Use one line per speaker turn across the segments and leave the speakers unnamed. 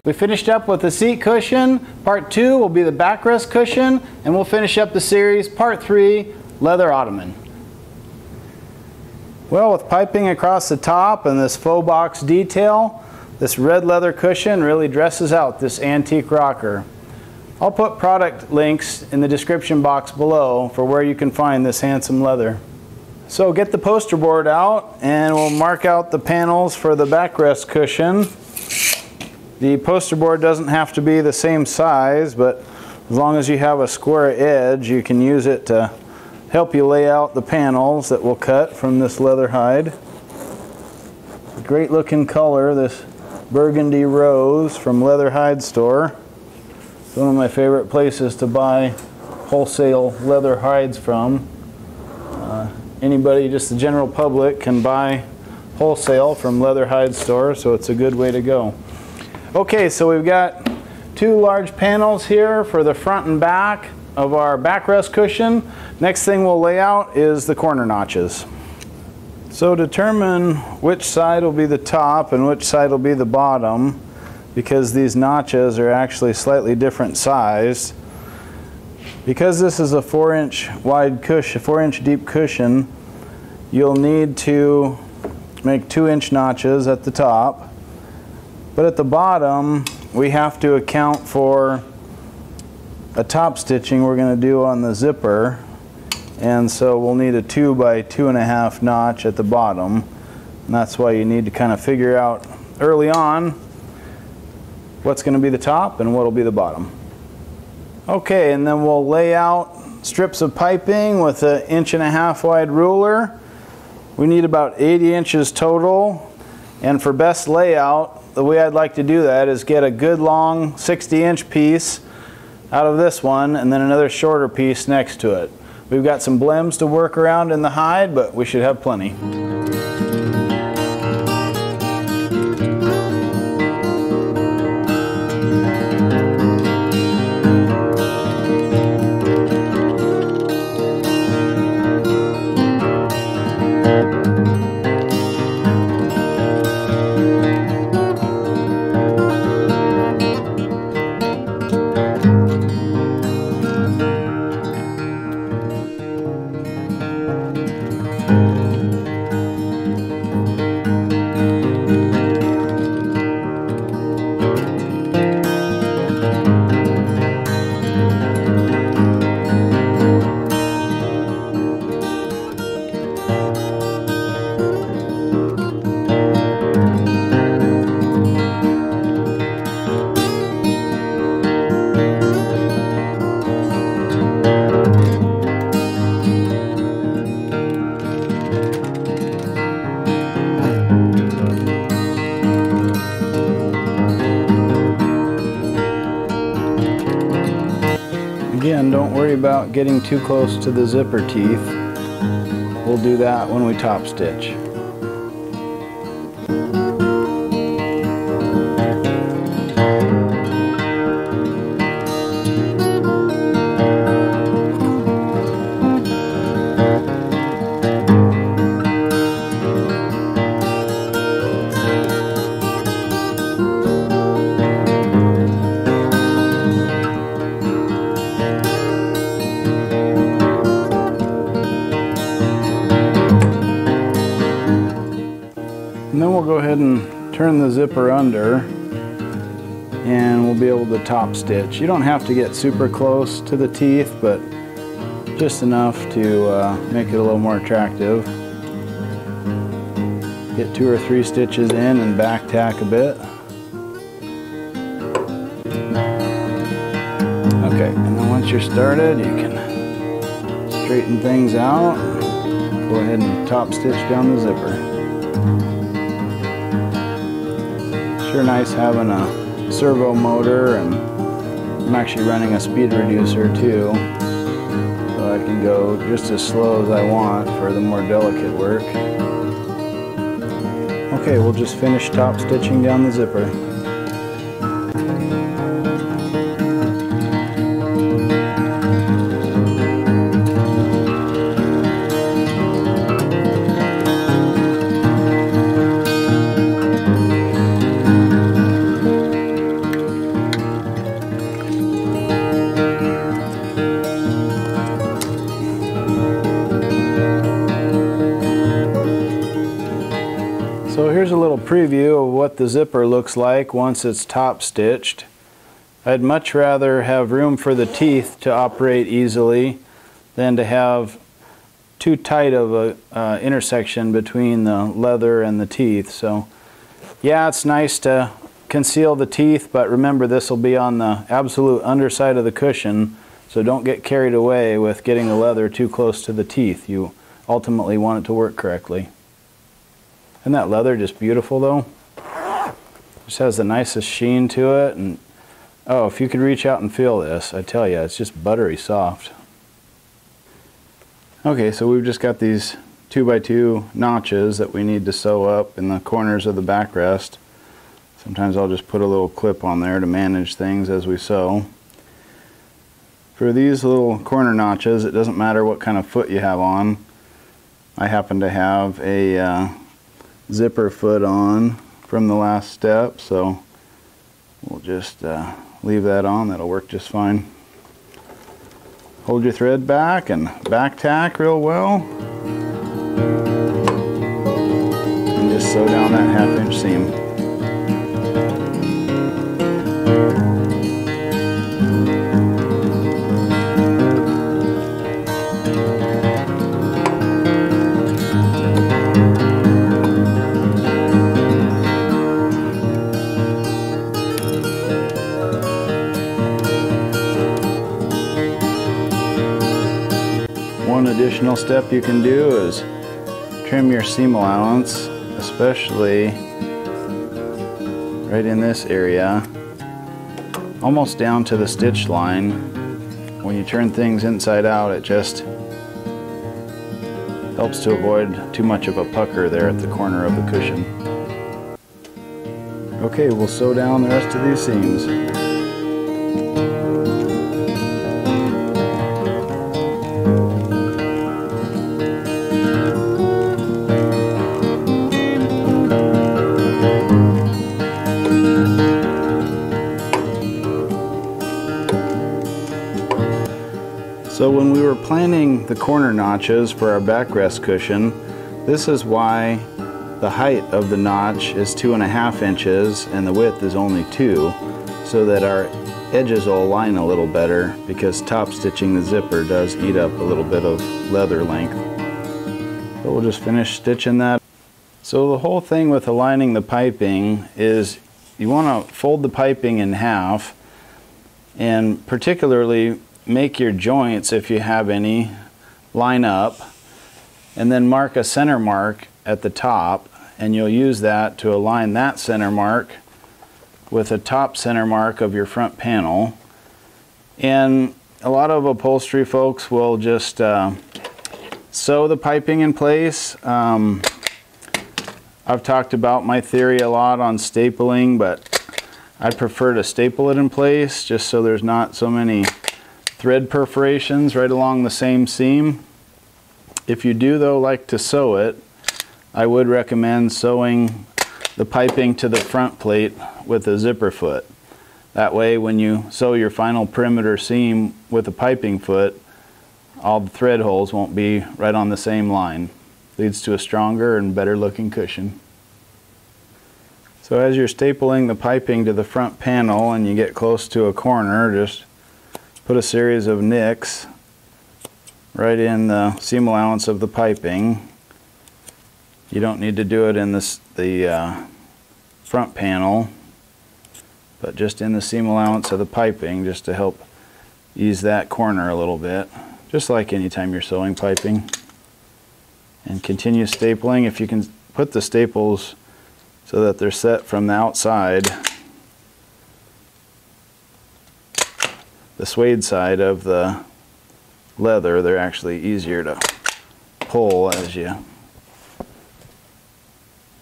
We finished up with the seat cushion. Part 2 will be the backrest cushion, and we'll finish up the series, Part 3, leather ottoman. Well, with piping across the top and this faux box detail, this red leather cushion really dresses out this antique rocker. I'll put product links in the description box below for where you can find this handsome leather. So get the poster board out and we'll mark out the panels for the backrest cushion. The poster board doesn't have to be the same size, but as long as you have a square edge, you can use it to help you lay out the panels that we'll cut from this leather hide. Great looking color, this burgundy rose from Leather Hide Store. It's one of my favorite places to buy wholesale leather hides from. Anybody, just the general public, can buy wholesale from Leather Hide Store, so it's a good way to go. Okay, so we've got 2 large panels here for the front and back of our backrest cushion. Next thing we'll lay out is the corner notches. So determine which side will be the top and which side will be the bottom, because these notches are actually slightly different size. Because this is a 4-inch wide cushion, 4-inch deep cushion, you'll need to make 2-inch notches at the top. But at the bottom, we have to account for a top stitching we're going to do on the zipper, and so we'll need a 2 by 2.5 notch at the bottom, and that's why you need to kind of figure out early on what's going to be the top and what will be the bottom. Okay, and then we'll lay out strips of piping with an 1.5-inch wide ruler. We need about 80 inches total, and for best layout, the way I'd like to do that is get a good long 60-inch piece out of this one and then another shorter piece next to it. We've got some blems to work around in the hide, but we should have plenty. Again, don't worry about getting too close to the zipper teeth. We'll do that when we top stitch. And then we'll go ahead and turn the zipper under and we'll be able to top stitch. You don't have to get super close to the teeth, but just enough to make it a little more attractive. Get 2 or 3 stitches in and back tack a bit. Okay, and then once you're started, you can straighten things out. Go ahead and top stitch down the zipper. Sure nice having a servo motor, and I'm actually running a speed reducer too, so I can go just as slow as I want for the more delicate work. Okay, we'll just finish top stitching down the zipper. Here's a little preview of what the zipper looks like once it's top stitched. I'd much rather have room for the teeth to operate easily than to have too tight of a intersection between the leather and the teeth. So yeah, it's nice to conceal the teeth, but remember this will be on the absolute underside of the cushion, so don't get carried away with getting the leather too close to the teeth. You ultimately want it to work correctly. Isn't that leather just beautiful though? Just has the nicest sheen to it, and oh, if you could reach out and feel this, I tell you, it's just buttery soft. Okay, so we've just got these 2x2 notches that we need to sew up in the corners of the backrest. Sometimes I'll just put a little clip on there to manage things as we sew. For these little corner notches, it doesn't matter what kind of foot you have on. I happen to have a zipper foot on from the last step, so we'll just leave that on. That'll work just fine. Hold your thread back and back tack real well, and just sew down that 1/2 inch seam. One additional step you can do is trim your seam allowance, especially right in this area, almost down to the stitch line. When you turn things inside out, it just helps to avoid too much of a pucker there at the corner of the cushion. Okay, we'll sew down the rest of these seams. So when we were planning the corner notches for our backrest cushion, this is why the height of the notch is 2.5 inches and the width is only 2, so that our edges will align a little better, because top stitching the zipper does eat up a little bit of leather length. So we'll just finish stitching that. So the whole thing with aligning the piping is you want to fold the piping in half, and particularly make your joints, if you have any, line up, and then mark a center mark at the top, and you'll use that to align that center mark with the top center mark of your front panel. And a lot of upholstery folks will just sew the piping in place. I've talked about my theory a lot on stapling, but I prefer to staple it in place just so there's not so many thread perforations right along the same seam. If you do though like to sew it, I would recommend sewing the piping to the front plate with a zipper foot. That way when you sew your final perimeter seam with a piping foot, all the thread holes won't be right on the same line. Leads to a stronger and better looking cushion. So as you're stapling the piping to the front panel and you get close to a corner, just put a series of nicks right in the seam allowance of the piping. You don't need to do it in the front panel, but just in the seam allowance of the piping, just to help ease that corner a little bit, just like anytime you're sewing piping. And continue stapling. If you can put the staples so that they're set from the outside, the suede side of the leather, they're actually easier to pull as you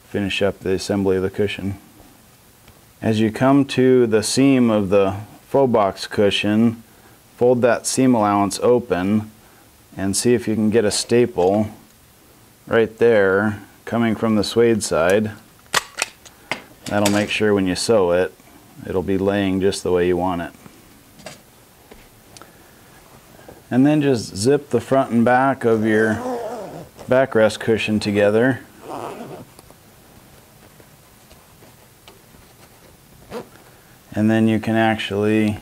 finish up the assembly of the cushion. As you come to the seam of the faux box cushion, fold that seam allowance open and see if you can get a staple right there coming from the suede side. That'll make sure when you sew it, it'll be laying just the way you want it. And then just zip the front and back of your backrest cushion together. and then you can actually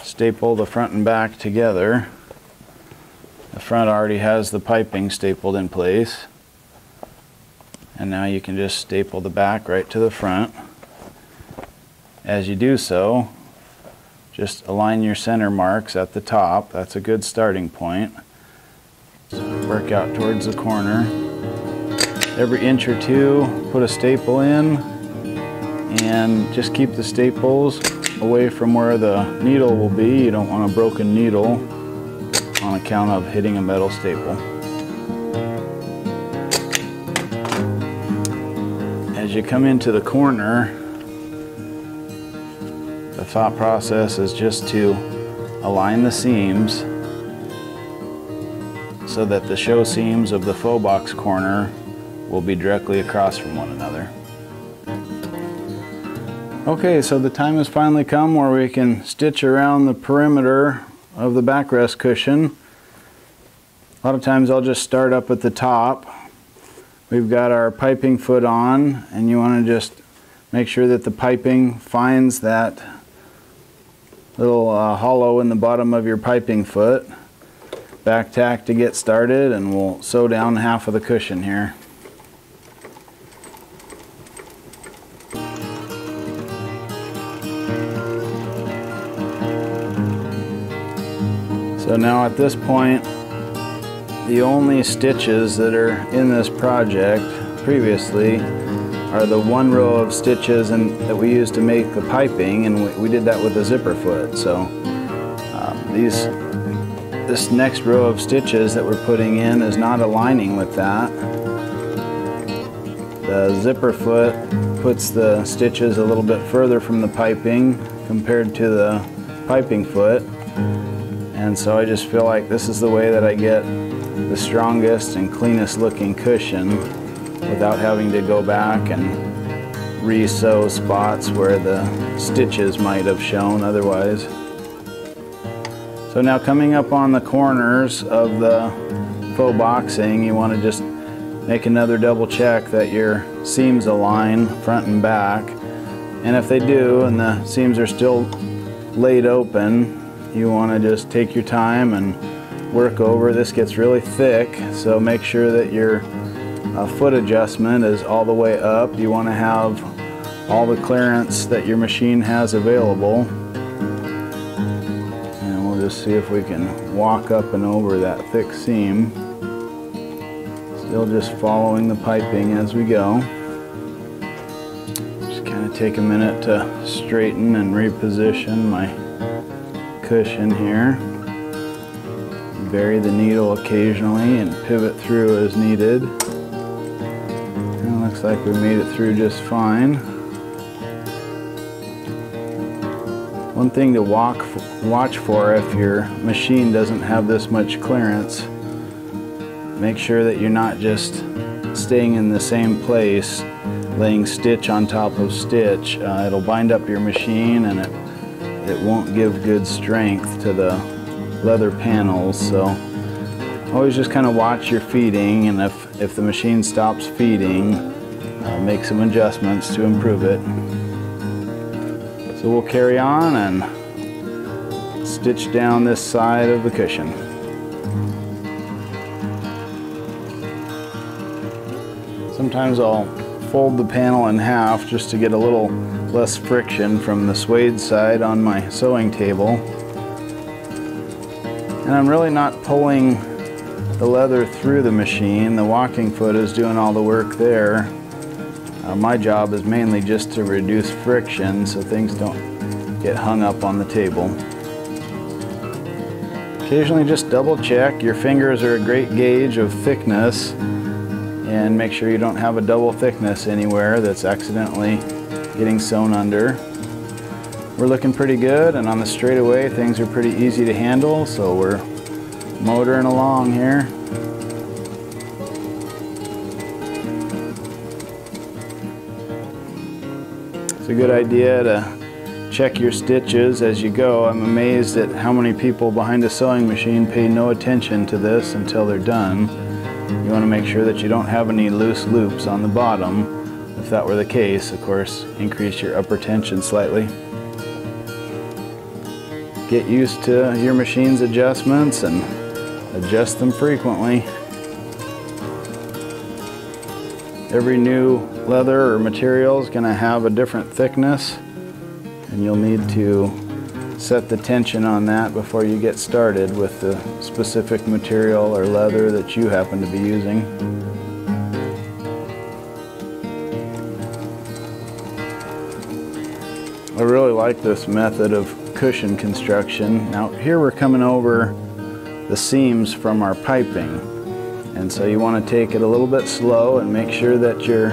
staple the front and back together. The front already has the piping stapled in place, and now you can just staple the back right to the front. As you do so, just align your center marks at the top. That's a good starting point. So work out towards the corner. Every inch or two, put a staple in, and just keep the staples away from where the needle will be. You don't want a broken needle on account of hitting a metal staple. As you come into the corner, the thought process is just to align the seams so that the show seams of the faux box corner will be directly across from one another. Okay, so the time has finally come where we can stitch around the perimeter of the backrest cushion. A lot of times I'll just start up at the top. We've got our piping foot on, and you want to just make sure that the piping finds that little hollow in the bottom of your piping foot. Back tack to get started, and we'll sew down half of the cushion here. So now at this point, the only stitches that are in this project previously are the one row of stitches that we used to make the piping, and we did that with a zipper foot. So this next row of stitches that we're putting in is not aligning with that. The zipper foot puts the stitches a little bit further from the piping compared to the piping foot. And so I just feel like this is the way that I get the strongest and cleanest looking cushion without having to go back and re-sew spots where the stitches might have shown otherwise. So now coming up on the corners of the faux boxing, you want to just make another double check that your seams align front and back. And if they do and the seams are still laid open, you want to just take your time and work over. This gets really thick, so make sure that your foot adjustment is all the way up. You want to have all the clearance that your machine has available. And we'll just see if we can walk up and over that thick seam. Still just following the piping as we go. Just kind of take a minute to straighten and reposition my cushion here. Bury the needle occasionally and pivot through as needed. And it looks like we made it through just fine. One thing to watch for if your machine doesn't have this much clearance, make sure that you're not just staying in the same place, laying stitch on top of stitch. It'll bind up your machine, and it won't give good strength to the leather panels. So always just kind of watch your feeding, and if the machine stops feeding, make some adjustments to improve it. So we'll carry on and stitch down this side of the cushion. Sometimes I'll fold the panel in half just to get a little less friction from the suede side on my sewing table. And I'm really not pulling the leather through the machine. The walking foot is doing all the work there. My job is mainly just to reduce friction so things don't get hung up on the table. Occasionally just double check. Your fingers are a great gauge of thickness, and make sure you don't have a double thickness anywhere that's accidentally getting sewn under. We're looking pretty good, and on the straightaway things are pretty easy to handle, so we're motoring along here. It's a good idea to check your stitches as you go. I'm amazed at how many people behind a sewing machine pay no attention to this until they're done. You want to make sure that you don't have any loose loops on the bottom. If that were the case, of course, increase your upper tension slightly. get used to your machine's adjustments and adjust them frequently. Every new leather or material is going to have a different thickness, and you'll need to set the tension on that before you get started with the specific material or leather that you happen to be using. I really like this method of cushion construction. Now here we're coming over the seams from our piping, and so you want to take it a little bit slow and make sure that your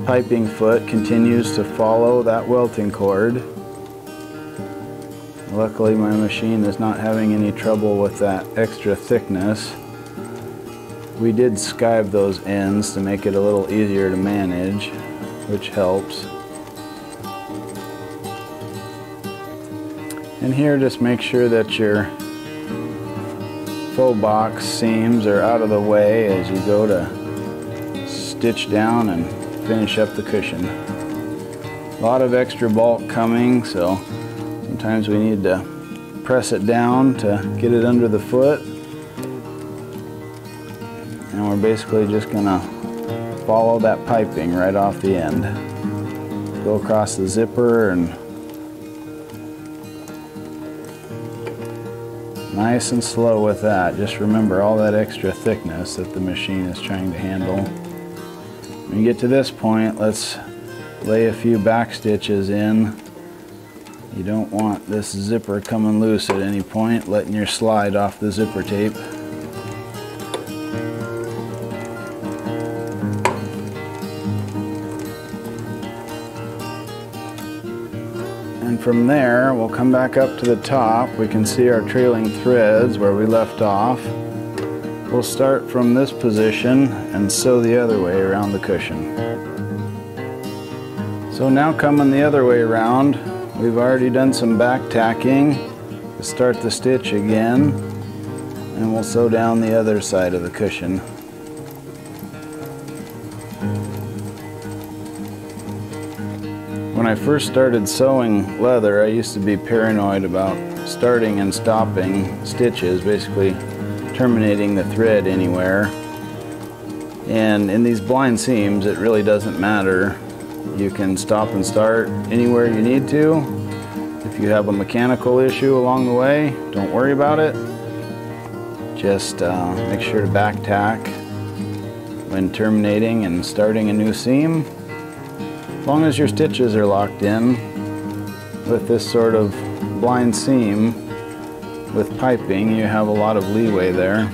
piping foot continues to follow that welting cord. Luckily my machine is not having any trouble with that extra thickness. We did skive those ends to make it a little easier to manage, which helps. And here just make sure that your faux box seams are out of the way as you go to stitch down and finish up the cushion. A lot of extra bulk coming, so sometimes we need to press it down to get it under the foot. And we're basically just going to follow that piping right off the end. Go across the zipper and nice and slow with that. Just remember all that extra thickness that the machine is trying to handle. When you get to this point, let's lay a few back stitches in. You don't want this zipper coming loose at any point, letting your slide off the zipper tape. And from there, we'll come back up to the top. We can see our trailing threads where we left off. We'll start from this position and sew the other way around the cushion. So now coming the other way around, we've already done some back tacking to start the stitch again, and we'll sew down the other side of the cushion. When I first started sewing leather, I used to be paranoid about starting and stopping stitches, basically terminating the thread anywhere. And in these blind seams, it really doesn't matter. You can stop and start anywhere you need to. If you have a mechanical issue along the way, don't worry about it. Just make sure to back tack when terminating and starting a new seam. As long as your stitches are locked in with this sort of blind seam with piping, you have a lot of leeway there.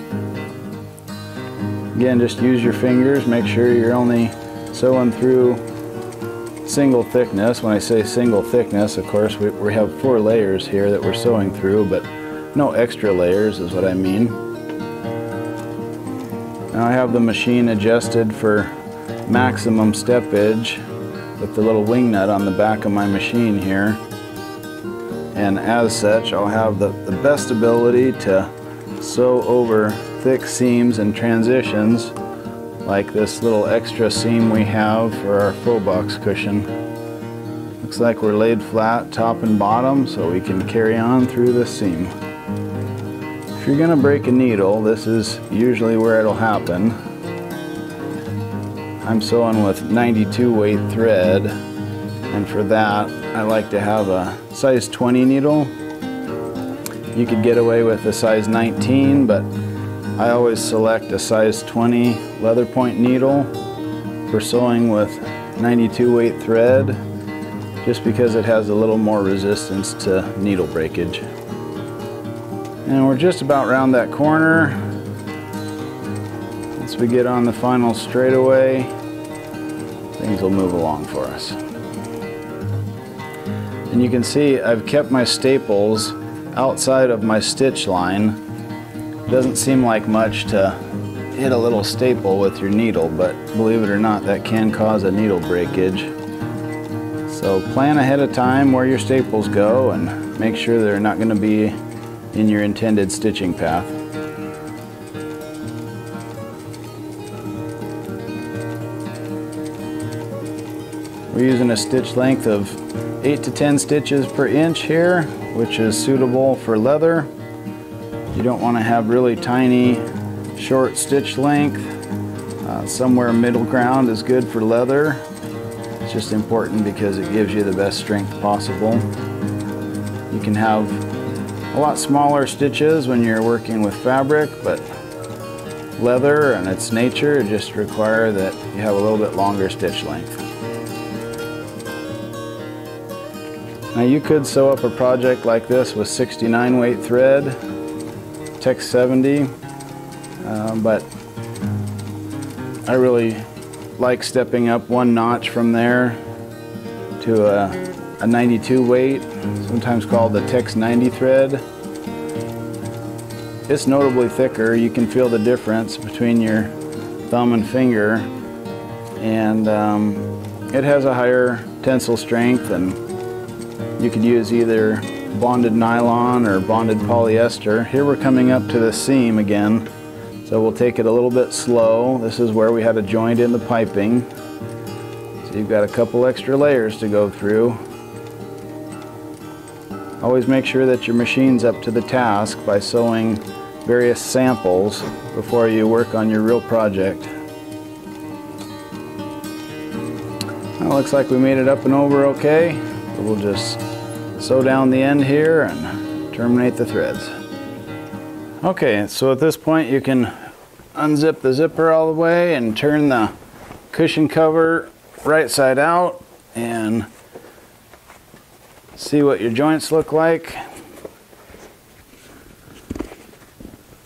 Again, just use your fingers. Make sure you're only sewing through single thickness. When I say single thickness, of course, we have 4 layers here that we're sewing through, but no extra layers is what I mean. Now I have the machine adjusted for maximum steppage with the little wing nut on the back of my machine here. And as such, I'll have the best ability to sew over thick seams and transitions like this little extra seam we have for our faux box cushion. Looks like we're laid flat top and bottom, so we can carry on through this seam. If you're gonna break a needle, this is usually where it'll happen. I'm sewing with 92 weight thread, and for that I like to have a size 20 needle. You could get away with a size 19, but I always select a size 20 leather point needle for sewing with 92 weight thread, just because it has a little more resistance to needle breakage. And we're just about around that corner. Once we get on the final straightaway, things will move along for us. And you can see I've kept my staples outside of my stitch line. It doesn't seem like much to hit a little staple with your needle, but believe it or not, that can cause a needle breakage. So plan ahead of time where your staples go and make sure they're not going to be in your intended stitching path. We're using a stitch length of 8 to 10 stitches per inch here. which is suitable for leather. You don't want to have really tiny, short stitch length. Somewhere middle ground is good for leather. It's just important because it gives you the best strength possible. You can have a lot smaller stitches when you're working with fabric, but leather and its nature just require that you have a little bit longer stitch length. Now you could sew up a project like this with 69 weight thread, Tex 70, but I really like stepping up one notch from there to a 92 weight, sometimes called the Tex 90 thread. It's notably thicker. You can feel the difference between your thumb and finger, and it has a higher tensile strength, and you could use either bonded nylon or bonded polyester. Here we're coming up to the seam again, so we'll take it a little bit slow. This is where we had a joint in the piping, so you've got a couple extra layers to go through. Always make sure that your machine's up to the task by sewing various samples before you work on your real project. Well, looks like we made it up and over okay. So we'll just sew down the end here and terminate the threads. Okay, so at this point you can unzip the zipper all the way and turn the cushion cover right side out and see what your joints look like.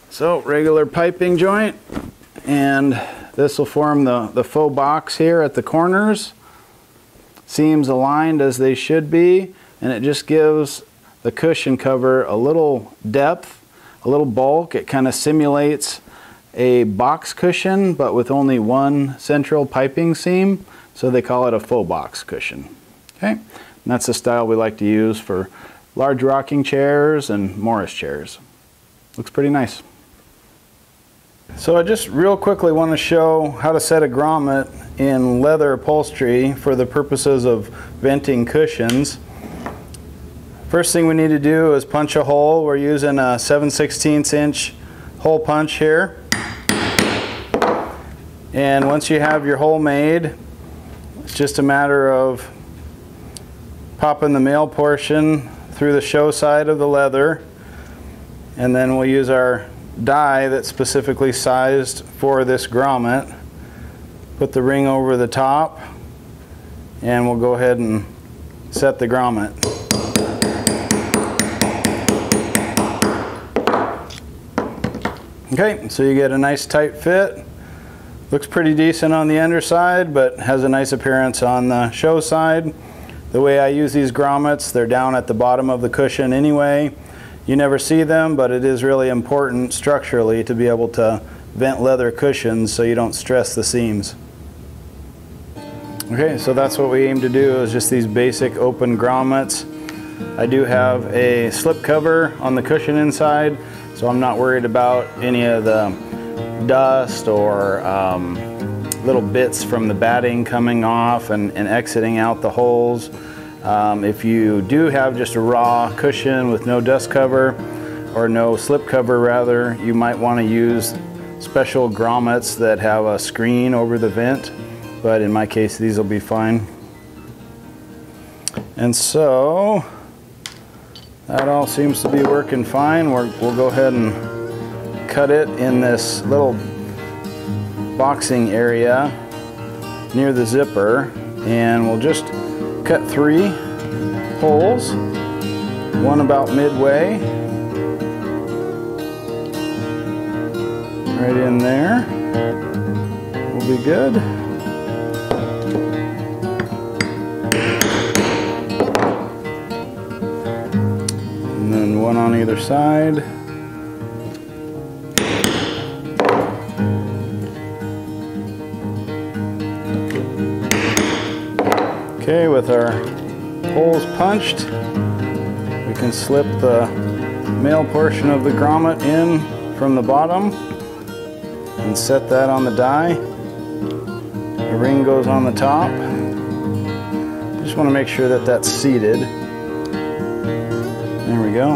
So regular piping joint, and this will form the faux box here at the corners. Seams aligned as they should be, and it just gives the cushion cover a little depth, a little bulk. It kind of simulates a box cushion but with only one central piping seam, so they call it a faux box cushion. Okay, and that's the style we like to use for large rocking chairs and Morris chairs. Looks pretty nice. So I just real quickly want to show how to set a grommet in leather upholstery for the purposes of venting cushions. First thing we need to do is punch a hole. We're using a 7/16 inch hole punch here. And once you have your hole made, it's just a matter of popping the male portion through the show side of the leather, and then we'll use our die that's specifically sized for this grommet. Put the ring over the top, and we'll go ahead and set the grommet. Okay, so you get a nice tight fit. Looks pretty decent on the underside, but has a nice appearance on the show side. The way I use these grommets, they're down at the bottom of the cushion anyway. You never see them, but it is really important structurally to be able to vent leather cushions so you don't stress the seams. Okay, so that's what we aim to do, is just these basic open grommets. I do have a slip cover on the cushion inside, so I'm not worried about any of the dust or little bits from the batting coming off and exiting out the holes. If you do have just a raw cushion with no dust cover, or no slip cover rather, you might want to use special grommets that have a screen over the vent, but in my case these will be fine. And so that all seems to be working fine. We'll go ahead and cut it in this little boxing area near the zipper, and we'll just cut 3 holes, one about midway, right in there. Will be good. And then one on either side. Okay, with our holes punched, we can slip the male portion of the grommet in from the bottom and set that on the die. The ring goes on the top. Just want to make sure that that's seated. There we go.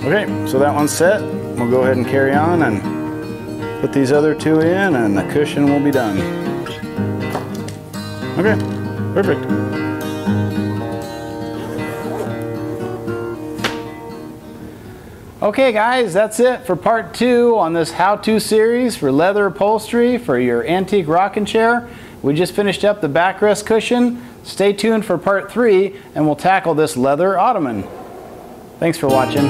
Okay, so that one's set. We'll go ahead and carry on and put these other two in, and the cushion will be done. Okay, perfect. Okay guys, that's it for part 2 on this how-to series for leather upholstery for your antique rocking chair. We just finished up the backrest cushion. Stay tuned for part 3 and we'll tackle this leather ottoman. Thanks for watching.